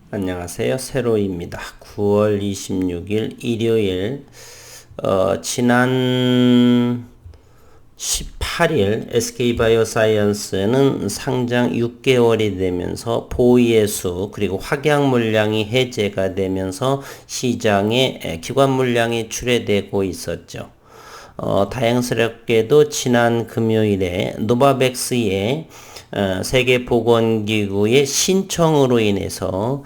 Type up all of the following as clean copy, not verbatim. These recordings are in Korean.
안녕하세요. 세로입니다. 9월 26일 일요일, 지난 18일 SK바이오사이언스는 상장 6개월이 되면서 보이의 그리고 확약 물량이 해제가 되면서 시장에 기관 물량이 출회되고 있었죠. 다행스럽게도 지난 금요일에 노바백스의 세계보건기구의 신청으로 인해서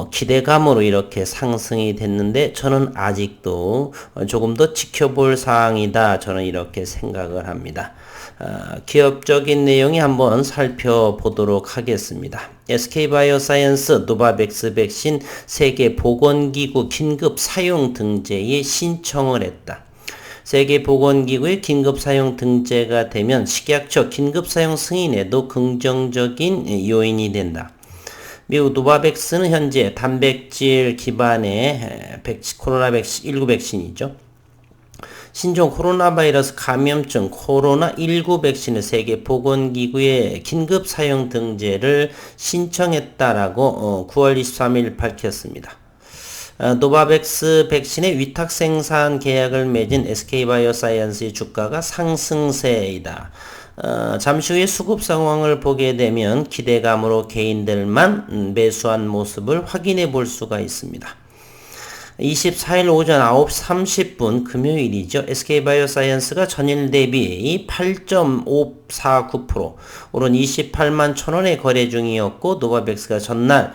기대감으로 이렇게 상승이 됐는데 저는 아직도 조금 더 지켜볼 사항이다. 저는 이렇게 생각을 합니다. 기업적인 내용이 한번 살펴보도록 하겠습니다. SK바이오사이언스 노바백스 백신 세계보건기구 긴급 사용 등재에 신청을 했다. 세계보건기구의 긴급사용 등재가 되면 식약처 긴급사용 승인에도 긍정적인 요인이 된다. 미국 노바백스는 현재 단백질 기반의 코로나19 백신이죠. 신종 코로나 바이러스 감염증 코로나19 백신을 세계보건기구에 긴급사용 등재를 신청했다라고 9월 23일 밝혔습니다. 노바백스 백신의 위탁 생산 계약을 맺은 SK바이오사이언스의 주가가 상승세이다. 잠시 후에 수급 상황을 보게 되면 기대감으로 개인들만 매수한 모습을 확인해 볼 수가 있습니다. 24일 오전 9시 30분 금요일이죠. SK바이오사이언스가 전일 대비 8.549% 오른 28만 1,000원에 거래 중이었고 노바백스가 전날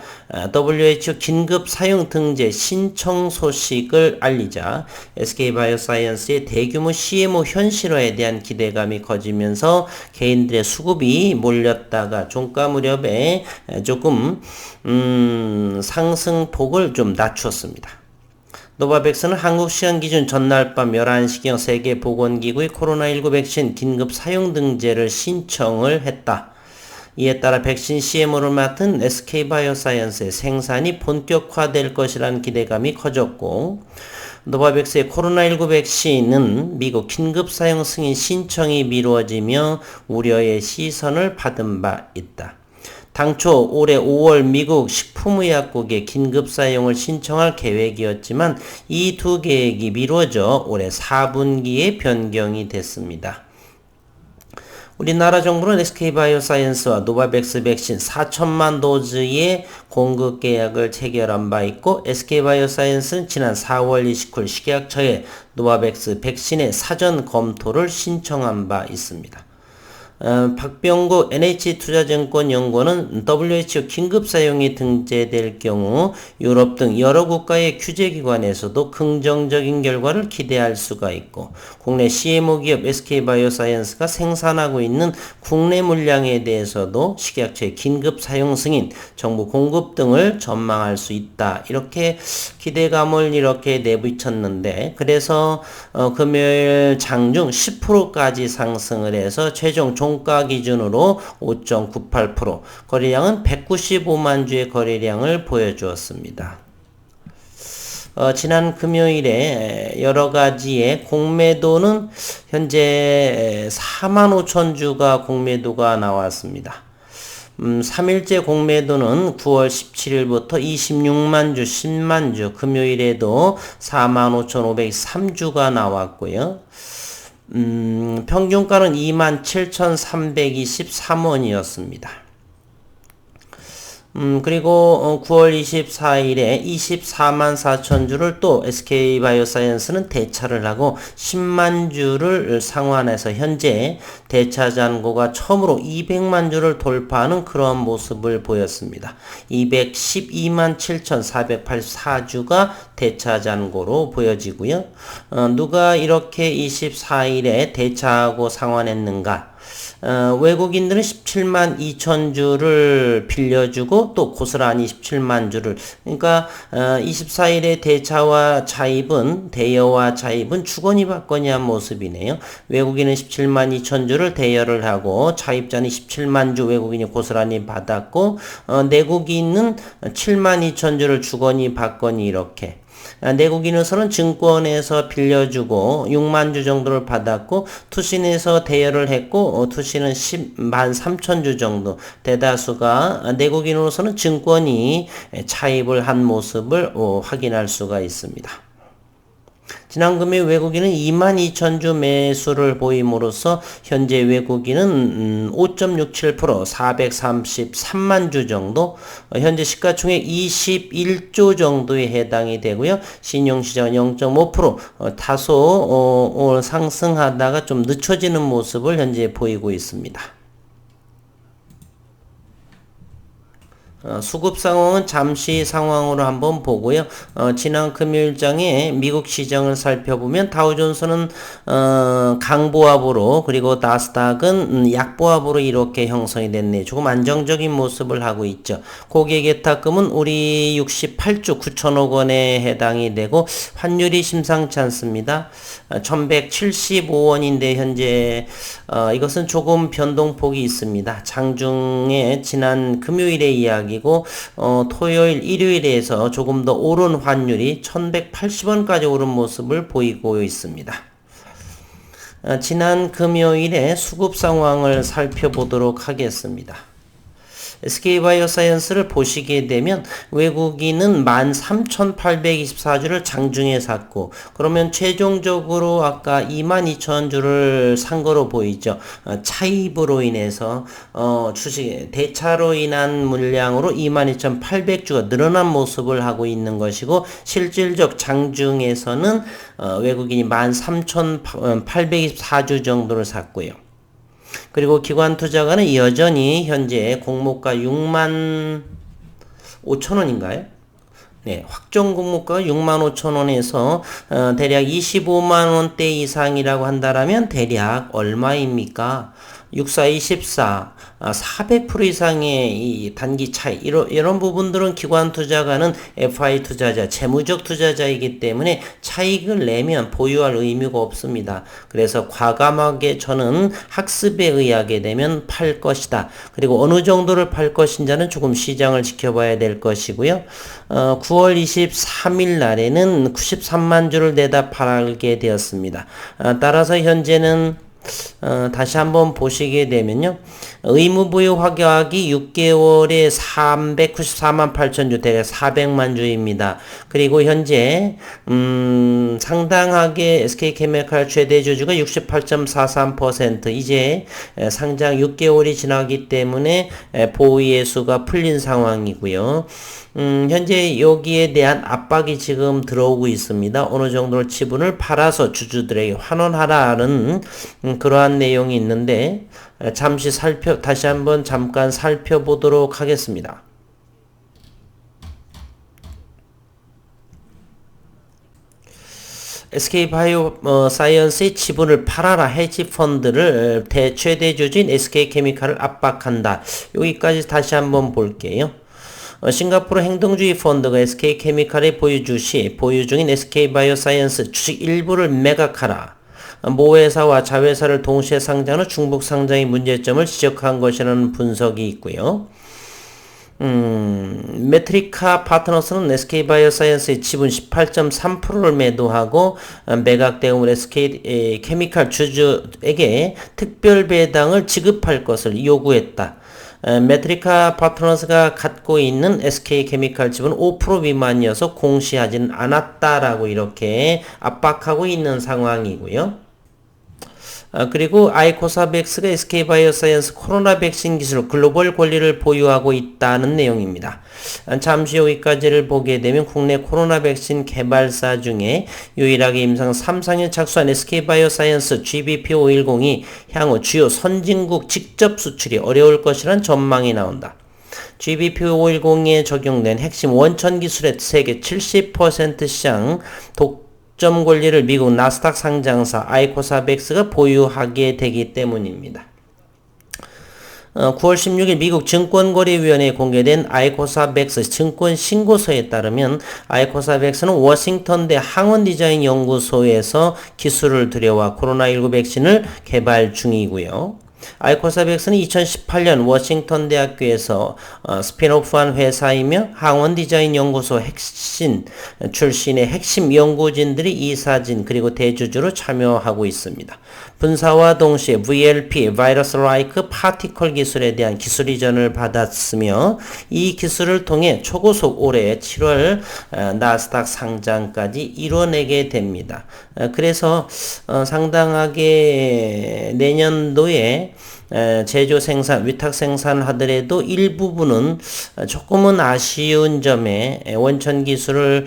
WHO 긴급 사용 등재 신청 소식을 알리자 SK바이오사이언스의 대규모 CMO 현실화에 대한 기대감이 커지면서 개인들의 수급이 몰렸다가 종가 무렵에 조금 상승폭을 좀 낮추었습니다. 노바백스는 한국 시간 기준 전날 밤 11시경 세계보건기구의 코로나19 백신 긴급 사용 등재를 신청을 했다. 이에 따라 백신 CMO를 맡은 SK바이오사이언스의 생산이 본격화될 것이라는 기대감이 커졌고 노바백스의 코로나19 백신은 미국 긴급 사용 승인 신청이 미루어지며 우려의 시선을 받은 바 있다. 당초 올해 5월 미국 식품의약국에 긴급 사용을 신청할 계획이었지만 이 두 계획이 미뤄져 올해 4분기에 변경이 됐습니다. 우리나라 정부는 SK바이오사이언스와 노바백스 백신 4천만 도즈의 공급 계약을 체결한 바 있고 SK바이오사이언스는 지난 4월 29일 식약처에 노바백스 백신의 사전 검토를 신청한 바 있습니다. 박병구 NH투자증권 연구원은 WHO 긴급사용이 등재될 경우 유럽 등 여러 국가의 규제기관에서도 긍정적인 결과를 기대할 수가 있고 국내 CMO 기업 SK바이오사이언스가 생산하고 있는 국내 물량에 대해서도 식약처의 긴급사용 승인, 정부 공급 등을 전망할 수 있다. 이렇게 기대감을 이렇게 내비쳤는데 그래서 금요일 장중 10%까지 상승을 해서 최종 종가 기준으로 5.98%, 거래량은 195만 주의 거래량을 보여주었습니다. 지난 금요일에 여러 가지의 공매도는 현재 45,000주가 공매도가 나왔습니다. 3일째 공매도는 9월 17일부터 26만 주, 10만 주, 금요일에도 45,503주가 나왔고요. 평균가는 27,323원이었습니다. 그리고 9월 24일에 24만 4천 주를 또 SK바이오사이언스는 대차를 하고 10만 주를 상환해서 현재 대차 잔고가 처음으로 200만 주를 돌파하는 그런 모습을 보였습니다. 212만 7,484주가 대차 잔고로 보여지고요. 누가 이렇게 24일에 대차하고 상환했는가? 외국인들은 17만 2천 주를 빌려주고 또 고스란히 17만 주를 그러니까 24일에 대차와 차입은 대여와 차입은 주거니 받거니 한 모습이네요. 외국인은 17만 2천 주를 대여를 하고 차입자는 17만 주 외국인이 고스란히 받았고 내국인은 7만 2천 주를 주거니 받거니 이렇게 내국인으로서는 증권에서 빌려주고 6만 주 정도를 받았고 투신에서 대여를 했고 투신은 10만 3천 주 정도, 대다수가 내국인으로서는 증권이 차입을 한 모습을 확인할 수가 있습니다. 지난 금요일 외국인은 22,000주 매수를 보임으로써 현재 외국인은 5.67% 433만 주 정도, 현재 시가총액 21조 정도에 해당이 되고요. 신용시장은 0.5% 다소 상승하다가 좀 늦춰지는 모습을 현재 보이고 있습니다. 수급 상황은 잠시 상황으로 한번 보고요. 지난 금요일장에 미국 시장을 살펴보면 다우존스는 강보합으로, 그리고 나스닥은 약보합으로 이렇게 형성이 됐네요. 조금 안정적인 모습을 하고 있죠. 고객예탁금은 우리 68조 9천억 원에 해당이 되고 환율이 심상치 않습니다. 1175원인데 현재 이것은 조금 변동폭이 있습니다. 장중에 지난 금요일의 이야기고 토요일 일요일에서 조금 더 오른 환율이 1180원까지 오른 모습을 보이고 있습니다. 지난 금요일에 수급 상황을 살펴보도록 하겠습니다. SK바이오사이언스를 보시게 되면 외국인은 13,824주를 장중에 샀고, 그러면 최종적으로 아까 22,000주를 산 거로 보이죠. 차입으로 인해서 주식 대차로 인한 물량으로 22,800주가 늘어난 모습을 하고 있는 것이고, 실질적 장중에서는 외국인이 13,824주 정도를 샀고요. 그리고 기관 투자가는 여전히 현재 공모가 6만 5천 원인가요? 네, 확정 공모가가 6만 5천 원에서 대략 25만 원대 이상이라고 한다면 대략 얼마입니까? 6424, 400% 이상의 이 단기 차이, 이런 부분들은 기관 투자가는 FI 투자자, 재무적 투자자이기 때문에 차익을 내면 보유할 의무가 없습니다. 그래서 과감하게 저는 학습에 의하게 되면 팔 것이다. 그리고 어느 정도를 팔 것인지는 조금 시장을 지켜봐야 될 것이고요. 9월 23일 날에는 93만 주를 내다 팔게 되었습니다. 따라서 현재는 다시 한번 보시게 되면요. 의무부여 확약이 6개월에 394만 8천 주, 대략 400만 주입니다. 그리고 현재 상당하게 SK케미칼 최대 주주가 68.43%, 이제 상장 6개월이 지나기 때문에 보유의 수가 풀린 상황이고요. 현재 여기에 대한 압박이 지금 들어오고 있습니다. 어느 정도로 지분을 팔아서 주주들에게 환원하라는 그러한 내용이 있는데, 잠시 다시 한번 잠깐 살펴보도록 하겠습니다. SK바이오사이언스의 지분을 팔아라, 헤지펀드를 최대 주주인 SK케미칼을 압박한다. 여기까지 다시 한번 볼게요. 싱가포르 행동주의 펀드가 SK케미칼의 보유 주시, 보유 중인 SK바이오사이언스 주식 일부를 매각하라. 모회사와 자회사를 동시에 상장하는 중복 상장의 문제점을 지적한 것이라는 분석이 있고요. 메트리카 파트너스는 SK바이오사이언스의 지분 18.3%를 매도하고 매각 대금을 SK케미칼 주주에게 특별 배당을 지급할 것을 요구했다. 메트리카 파트너스가 갖고 있는 SK케미칼 지분 5% 미만이어서 공시하지는 않았다라고 이렇게 압박하고 있는 상황이고요. 그리고 아이코사백스가 SK바이오사이언스 코로나 백신 기술 글로벌 권리를 보유하고 있다는 내용입니다. 잠시 여기까지를 보게 되면 국내 코로나 백신 개발사 중에 유일하게 임상 3상에 착수한 SK바이오사이언스 GBP510이 향후 주요 선진국 직접 수출이 어려울 것이란 전망이 나온다. GBP510에 적용된 핵심 원천 기술의 세계 70% 시장 독점 권리를 미국 나스닥 상장사 아이코사백스가 보유하게 되기 때문입니다. 9월 16일 미국 증권거래위원회에 공개된 아이코사백스 증권 신고서에 따르면 아이코사백스는 워싱턴대 항원디자인 연구소에서 기술을 들여와 코로나19 백신을 개발 중이고요. 아이코사백스는 2018년 워싱턴 대학교에서 스핀오프한 회사이며 항원 디자인 연구소 핵심 출신의 핵심 연구진들이 이사진 그리고 대주주로 참여하고 있습니다. 분사와 동시에 VLP, Virus Like Particle 기술에 대한 기술 이전을 받았으며 이 기술을 통해 초고속 올해 7월 나스닥 상장까지 이뤄내게 됩니다. 그래서 상당하게 내년도에 제조 생산, 위탁 생산을 하더라도 일부분은 조금은 아쉬운 점에 원천 기술을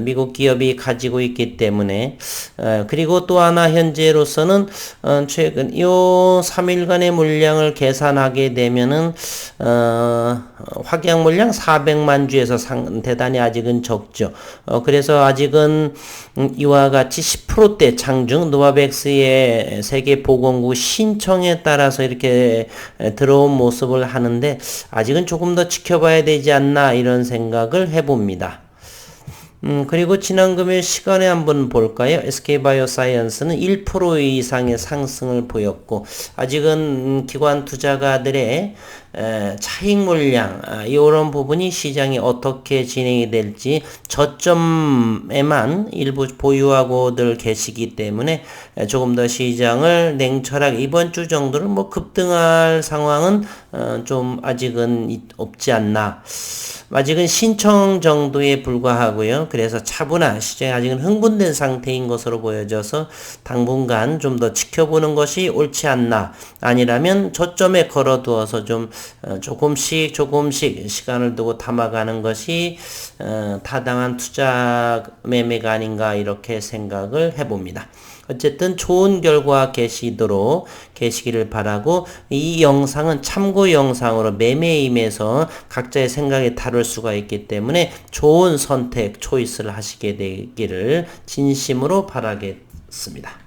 미국 기업이 가지고 있기 때문에 그리고 또 하나 현재로서는 최근 요 3일간의 물량을 계산하게 되면은 확약 물량 400만 주에서 대단히 아직은 적죠. 그래서 아직은 이와 같이 10%대 장중 노바백스의 세계보건국 신청에 따라서 이렇게 들어온 모습을 하는데 아직은 조금 더 지켜봐야 되지 않나 이런 생각을 해봅니다. 그리고 지난 금요일 시간에 한번 볼까요? SK바이오사이언스는 1% 이상의 상승을 보였고 아직은 기관 투자가들의 차익 물량 이런 부분이 시장이 어떻게 진행이 될지 저점에만 일부 보유하고들 계시기 때문에 조금 더 시장을 냉철하게 이번 주 정도는 뭐 급등할 상황은 좀 아직은 없지 않나. 아직은 신청 정도에 불과하고요. 그래서 차분한 시장이 아직은 흥분된 상태인 것으로 보여져서 당분간 좀 더 지켜보는 것이 옳지 않나. 아니라면 저점에 걸어두어서 좀 조금씩 시간을 두고 담아가는 것이 타당한 투자 매매가 아닌가 이렇게 생각을 해봅니다. 어쨌든 좋은 결과 계시기를 바라고 이 영상은 참고 영상으로 매매임에서 각자의 생각에 다룰 수가 있기 때문에 좋은 선택, 초이스를 하시게 되기를 진심으로 바라겠습니다.